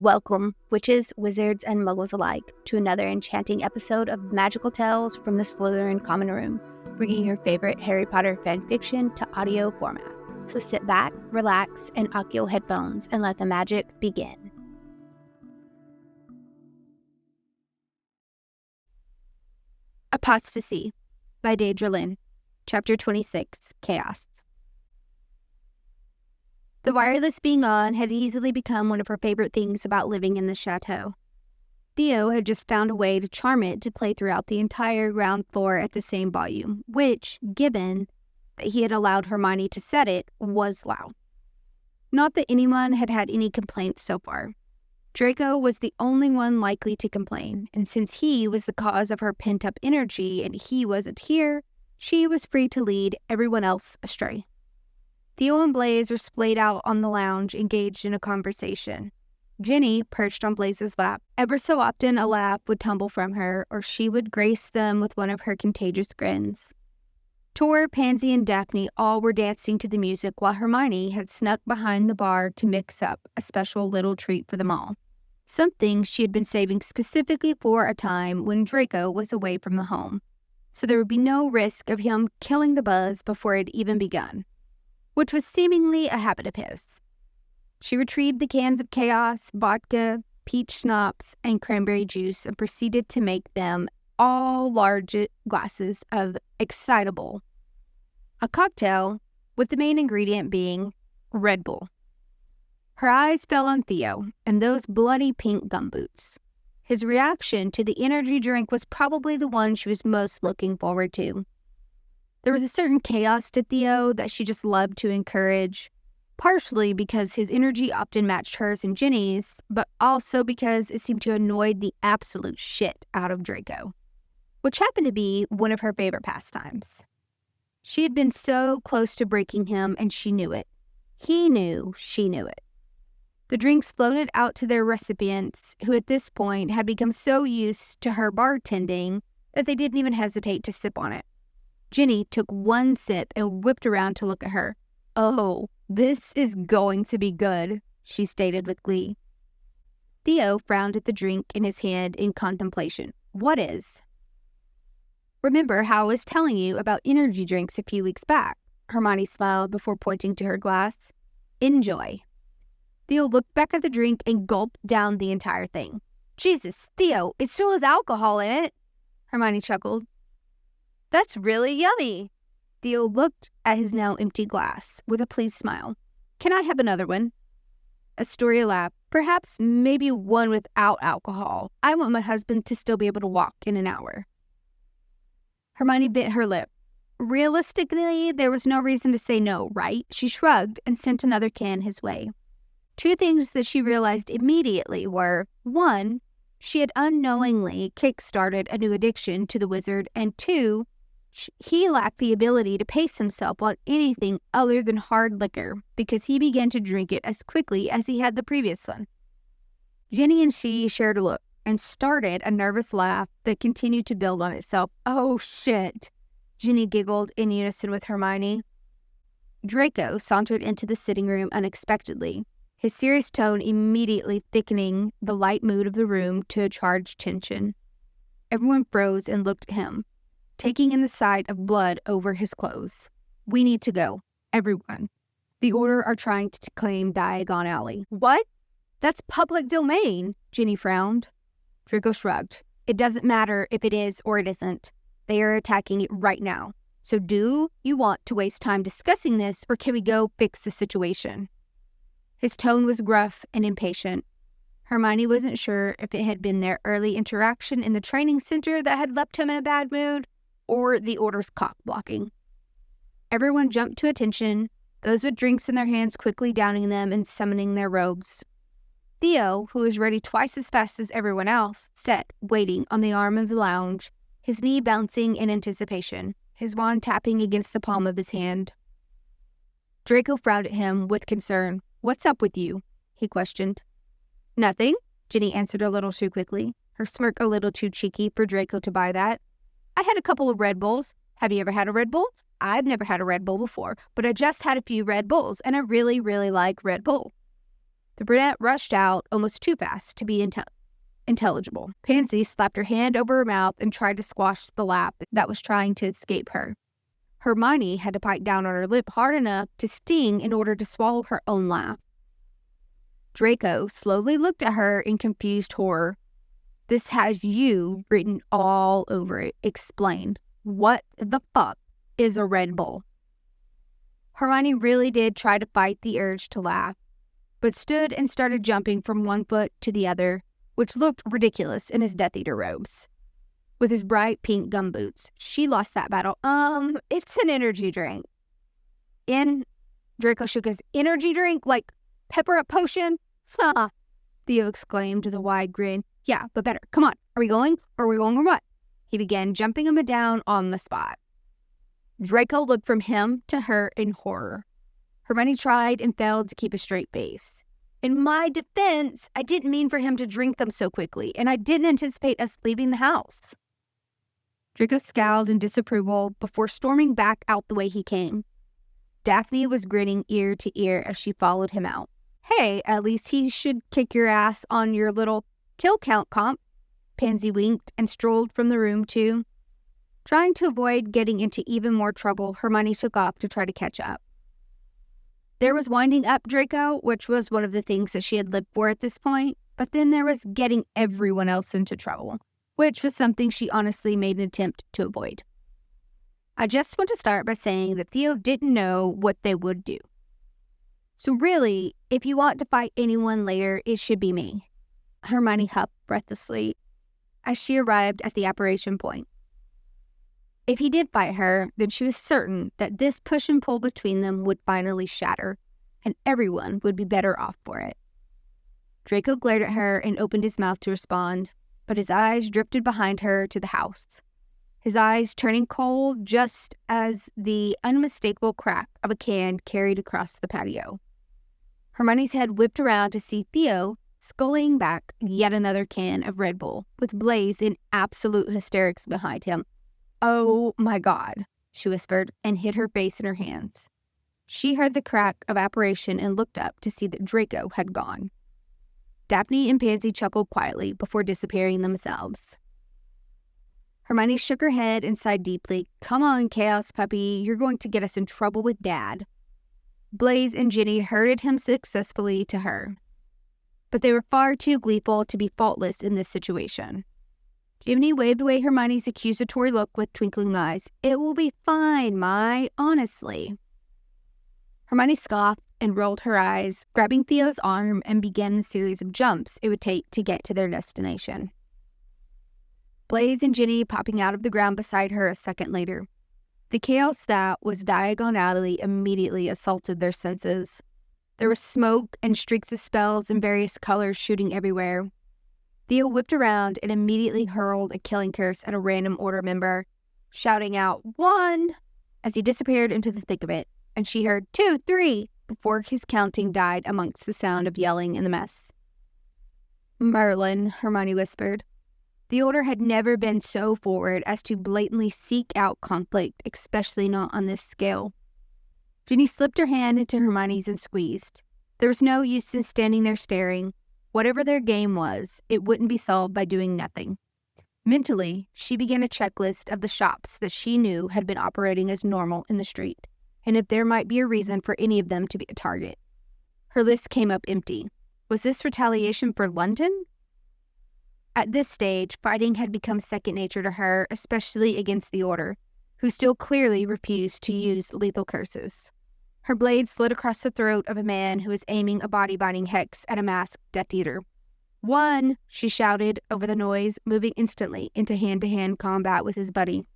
Welcome, witches, wizards, and muggles alike, to another enchanting episode of Magical Tales from the Slytherin Common Room, bringing your favorite Harry Potter fanfiction to audio format. So sit back, relax, and lock your headphones and let the magic begin. Apostasy by Deydralinne, Chapter 26, Chaos. The wireless being on had easily become one of her favorite things about living in the chateau. Theo had just found a way to charm it to play throughout the entire ground floor at the same volume, which, given that he had allowed Hermione to set it, was loud. Not that anyone had had any complaints so far. Draco was the only one likely to complain, and since he was the cause of her pent-up energy and he wasn't here, she was free to lead everyone else astray. Theo and Blaise were splayed out on the lounge, engaged in a conversation. Ginny perched on Blaise's lap. Ever so often, a laugh would tumble from her, or she would grace them with one of her contagious grins. Tor, Pansy, and Daphne all were dancing to the music, while Hermione had snuck behind the bar to mix up a special little treat for them all. Something she had been saving specifically for a time when Draco was away from the home, so there would be no risk of him killing the buzz before it had even begun, which was seemingly a habit of his. She retrieved the cans of chaos, vodka, peach schnapps, and cranberry juice and proceeded to make them all large glasses of excitable, a cocktail with the main ingredient being Red Bull. Her eyes fell on Theo and those bloody pink gumboots. His reaction to the energy drink was probably the one she was most looking forward to. There was a certain chaos to Theo that she just loved to encourage, partially because his energy often matched hers and Ginny's, but also because it seemed to annoy the absolute shit out of Draco, which happened to be one of her favorite pastimes. She had been so close to breaking him, and she knew it. He knew she knew it. The drinks floated out to their recipients, who at this point had become so used to her bartending that they didn't even hesitate to sip on it. Ginny took one sip and whipped around to look at her. "Oh, this is going to be good," she stated with glee. Theo frowned at the drink in his hand in contemplation. "What is?" "Remember how I was telling you about energy drinks a few weeks back?" Hermione smiled before pointing to her glass. "Enjoy." Theo looked back at the drink and gulped down the entire thing. "Jesus, Theo, it still has alcohol in it," Hermione chuckled. "That's really yummy." Theo looked at his now empty glass with a pleased smile. "Can I have another one?" Astoria laughed. "Perhaps maybe one without alcohol. I want my husband to still be able to walk in an hour." Hermione bit her lip. Realistically, there was no reason to say no, right? She shrugged and sent another can his way. Two things that she realized immediately were, one, she had unknowingly kick-started a new addiction to the wizard, and two, he lacked the ability to pace himself on anything other than hard liquor because he began to drink it as quickly as he had the previous one. Ginny and she shared a look and started a nervous laugh that continued to build on itself. "Oh, shit," Ginny giggled in unison with Hermione. Draco sauntered into the sitting room unexpectedly, his serious tone immediately thickening the light mood of the room to a charged tension. Everyone froze and looked at him, taking in the sight of blood over his clothes. "We need to go. Everyone. The Order are trying to claim Diagon Alley." "What? That's public domain," Ginny frowned. Draco shrugged. "It doesn't matter if it is or it isn't. They are attacking it right now. So do you want to waste time discussing this, or can we go fix the situation?" His tone was gruff and impatient. Hermione wasn't sure if it had been their early interaction in the training center that had left him in a bad mood, or the Order's cock-blocking. Everyone jumped to attention, those with drinks in their hands quickly downing them and summoning their robes. Theo, who was ready twice as fast as everyone else, sat waiting on the arm of the lounge, his knee bouncing in anticipation, his wand tapping against the palm of his hand. Draco frowned at him with concern. "What's up with you?" he questioned. "Nothing," Ginny answered a little too quickly, her smirk a little too cheeky for Draco to buy that. "I had a couple of Red Bulls. Have you ever had a Red Bull?" "I've never had a Red Bull before, but I just had a few Red Bulls, and I really, really like Red Bull." The brunette rushed out almost too fast to be intelligible. Pansy slapped her hand over her mouth and tried to squash the laugh that was trying to escape her. Hermione had to bite down on her lip hard enough to sting in order to swallow her own laugh. Draco slowly looked at her in confused horror. "This has you written all over it. Explain. What the fuck is a Red Bull?" Hermione really did try to fight the urge to laugh, but stood and started jumping from one foot to the other, which looked ridiculous in his Death Eater robes. With his bright pink gumboots, she lost that battle. It's an energy drink. Draco shook his energy drink like pepper up potion? Ha! Theo exclaimed with a wide grin. "Yeah, but better. Come on. Are we going? Or what?" He began jumping him down on the spot. Draco looked from him to her in horror. Hermione tried and failed to keep a straight face. "In my defense, I didn't mean for him to drink them so quickly, and I didn't anticipate us leaving the house." Draco scowled in disapproval before storming back out the way he came. Daphne was grinning ear to ear as she followed him out. "Hey, at least he should kick your ass on your little kill count comp." Pansy winked and strolled from the room too. Trying to avoid getting into even more trouble, Hermione took off to try to catch up. There was winding up Draco, which was one of the things that she had lived for at this point, but then there was getting everyone else into trouble, which was something she honestly made an attempt to avoid. I just want to start by saying that Theo didn't know what they would do. So really, if you want to fight anyone later, it should be me. Hermione huffed breathlessly as she arrived at the operation point. If he did fight her, then she was certain that this push and pull between them would finally shatter, and everyone would be better off for it. Draco glared at her and opened his mouth to respond, but his eyes drifted behind her to the house, his eyes turning cold just as the unmistakable crack of a can carried across the patio. Hermione's head whipped around to see Theo scullying back yet another can of Red Bull, with Blaze in absolute hysterics behind him. "Oh my God," she whispered and hid her face in her hands. She heard the crack of apparition and looked up to see that Draco had gone. Daphne and Pansy chuckled quietly before disappearing themselves. Hermione shook her head and sighed deeply. "Come on, Chaos Puppy, you're going to get us in trouble with Dad." Blaze and Ginny herded him successfully to her, but they were far too gleeful to be faultless in this situation. Ginny waved away Hermione's accusatory look with twinkling eyes. "It will be fine, honestly." Hermione scoffed and rolled her eyes, grabbing Theo's arm, and began the series of jumps it would take to get to their destination. Blaze and Ginny popping out of the ground beside her a second later. The chaos that was diagonally immediately assaulted their senses. There was smoke and streaks of spells in various colors shooting everywhere. Theo whipped around and immediately hurled a killing curse at a random Order member, shouting out, "1!" as he disappeared into the thick of it, and she heard 2, 3 before his counting died amongst the sound of yelling in the mess. "Merlin," Hermione whispered. The Order had never been so forward as to blatantly seek out conflict, especially not on this scale. Ginny slipped her hand into Hermione's and squeezed. There was no use in standing there staring. Whatever their game was, it wouldn't be solved by doing nothing. Mentally, she began a checklist of the shops that she knew had been operating as normal in the street, and if there might be a reason for any of them to be a target. Her list came up empty. Was this retaliation for London? At this stage, fighting had become second nature to her, especially against the Order, who still clearly refused to use lethal curses. Her blade slid across the throat of a man who was aiming a body-binding hex at a masked Death Eater. "1!" she shouted over the noise, moving instantly into hand-to-hand combat with his buddy.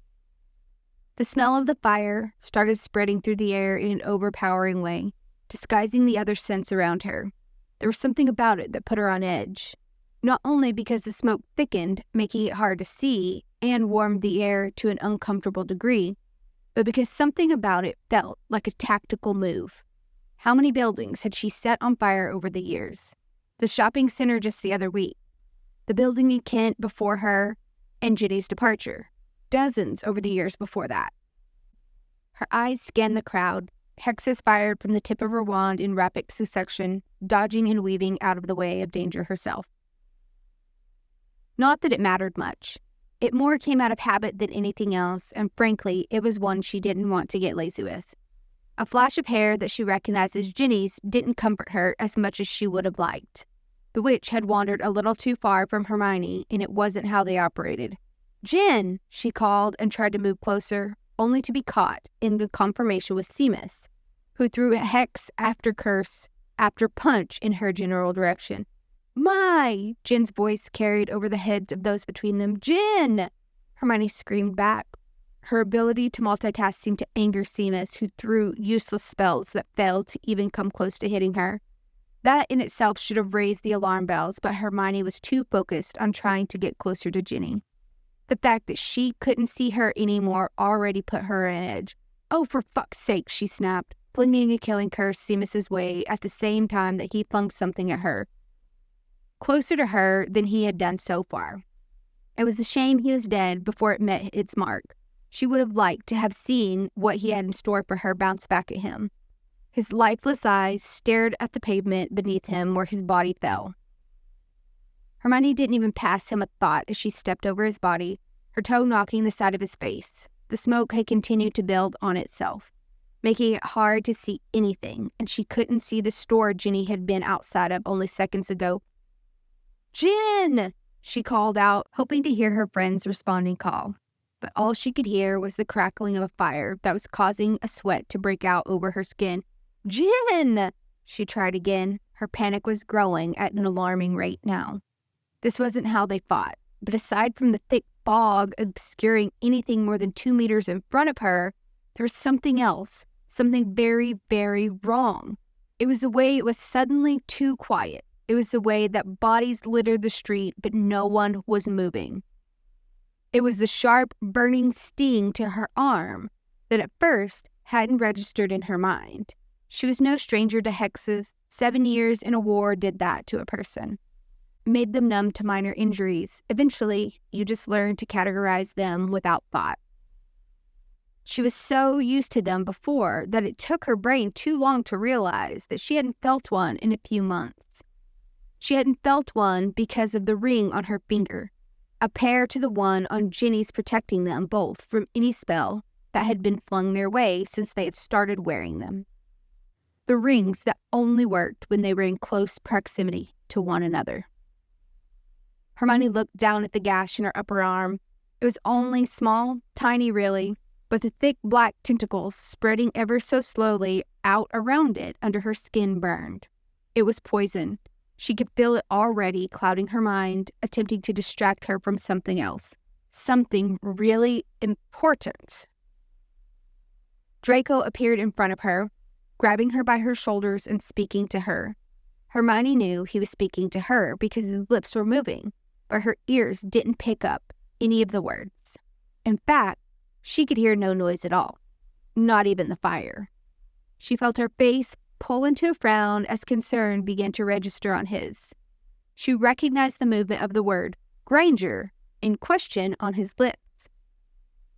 The smell of the fire started spreading through the air in an overpowering way, disguising the other scents around her. There was something about it that put her on edge, not only because the smoke thickened, making it hard to see, and warmed the air to an uncomfortable degree, but because something about it felt like a tactical move. How many buildings had she set on fire over the years? The shopping center just the other week, the building in Kent before her, and Ginny's departure. Dozens over the years before that. Her eyes scanned the crowd, hexes fired from the tip of her wand in rapid succession, dodging and weaving out of the way of danger herself. Not that it mattered much. It more came out of habit than anything else, and frankly, it was one she didn't want to get lazy with. A flash of hair that she recognized as Ginny's didn't comfort her as much as she would have liked. The witch had wandered a little too far from Hermione, and it wasn't how they operated. "Gin!" she called and tried to move closer, only to be caught in the confirmation with Seamus, who threw a hex after curse after punch in her general direction. "My!" Gin's voice carried over the heads of those between them. "Gin!" Hermione screamed back. Her ability to multitask seemed to anger Seamus, who threw useless spells that failed to even come close to hitting her. That in itself should have raised the alarm bells, but Hermione was too focused on trying to get closer to Ginny. The fact that she couldn't see her anymore already put her on edge. "Oh, for fuck's sake," she snapped, flinging a killing curse Seamus's way at the same time that he flung something at her, closer to her than he had done so far. It was a shame he was dead before it met its mark. She would have liked to have seen what he had in store for her bounce back at him. His lifeless eyes stared at the pavement beneath him where his body fell. Hermione didn't even pass him a thought as she stepped over his body, her toe knocking the side of his face. The smoke had continued to build on itself, making it hard to see anything, and she couldn't see the store Ginny had been outside of only seconds ago. "Gin!" she called out, hoping to hear her friend's responding call. But all she could hear was the crackling of a fire that was causing a sweat to break out over her skin. "Gin!" She tried again. Her panic was growing at an alarming rate now. This wasn't how they fought, but aside from the thick fog obscuring anything more than 2 meters in front of her, there was something else, something very, very wrong. It was the way it was suddenly too quiet. It was the way that bodies littered the street, but no one was moving. It was the sharp, burning sting to her arm that at first hadn't registered in her mind. She was no stranger to hexes. 7 years in a war did that to a person. Made them numb to minor injuries. Eventually, you just learned to categorize them without thought. She was so used to them before that it took her brain too long to realize that she hadn't felt one in a few months. She hadn't felt one because of the ring on her finger, a pair to the one on Ginny's protecting them both from any spell that had been flung their way since they had started wearing them. The rings that only worked when they were in close proximity to one another. Hermione looked down at the gash in her upper arm. It was only small, tiny really, but the thick black tentacles spreading ever so slowly out around it under her skin burned. It was poison. She could feel it already clouding her mind, attempting to distract her from something else. Something really important. Draco appeared in front of her, grabbing her by her shoulders and speaking to her. Hermione knew he was speaking to her because his lips were moving, but her ears didn't pick up any of the words. In fact, she could hear no noise at all, not even the fire. She felt her face pull into a frown as concern began to register on his. She recognized the movement of the word Granger in question on his lips.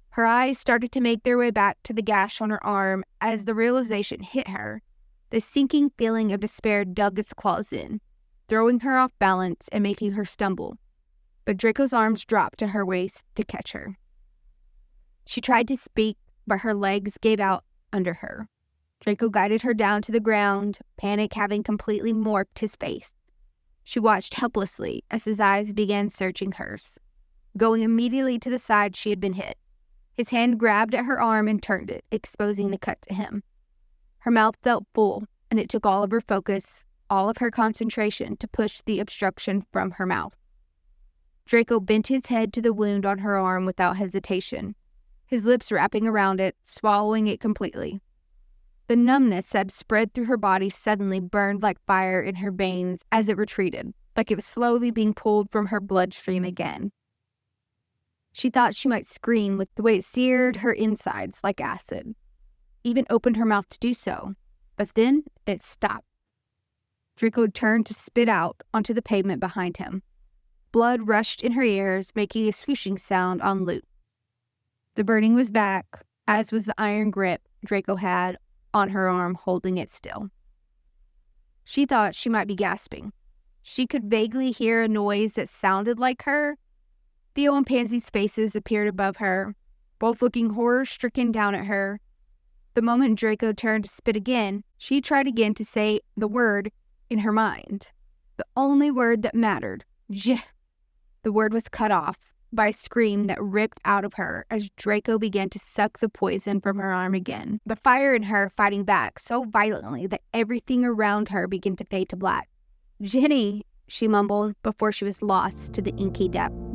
Her eyes started to make their way back to the gash on her arm as the realization hit her. The sinking feeling of despair dug its claws in, throwing her off balance and making her stumble. But Draco's arms dropped to her waist to catch her. She tried to speak, but her legs gave out under her. Draco guided her down to the ground, panic having completely morphed his face. She watched helplessly as his eyes began searching hers, going immediately to the side she had been hit. His hand grabbed at her arm and turned it, exposing the cut to him. Her mouth felt full, and it took all of her focus, all of her concentration to push the obstruction from her mouth. Draco bent his head to the wound on her arm without hesitation, his lips wrapping around it, swallowing it completely. The numbness that spread through her body suddenly burned like fire in her veins as it retreated, like it was slowly being pulled from her bloodstream again. She thought she might scream with the way it seared her insides like acid, even opened her mouth to do so, but then it stopped. Draco turned to spit out onto the pavement behind him. Blood rushed in her ears, making a swooshing sound on loop. The burning was back, as was the iron grip Draco had on her arm, holding it still. She thought she might be gasping. She could vaguely hear a noise that sounded like her. Theo and Pansy's faces appeared above her, both looking horror-stricken down at her. The moment Draco turned to spit again, she tried again to say the word in her mind. The only word that mattered. J. The word was cut off by a scream that ripped out of her as Draco began to suck the poison from her arm again, the fire in her fighting back so violently that everything around her began to fade to black. "Jenny," she mumbled before she was lost to the inky depths.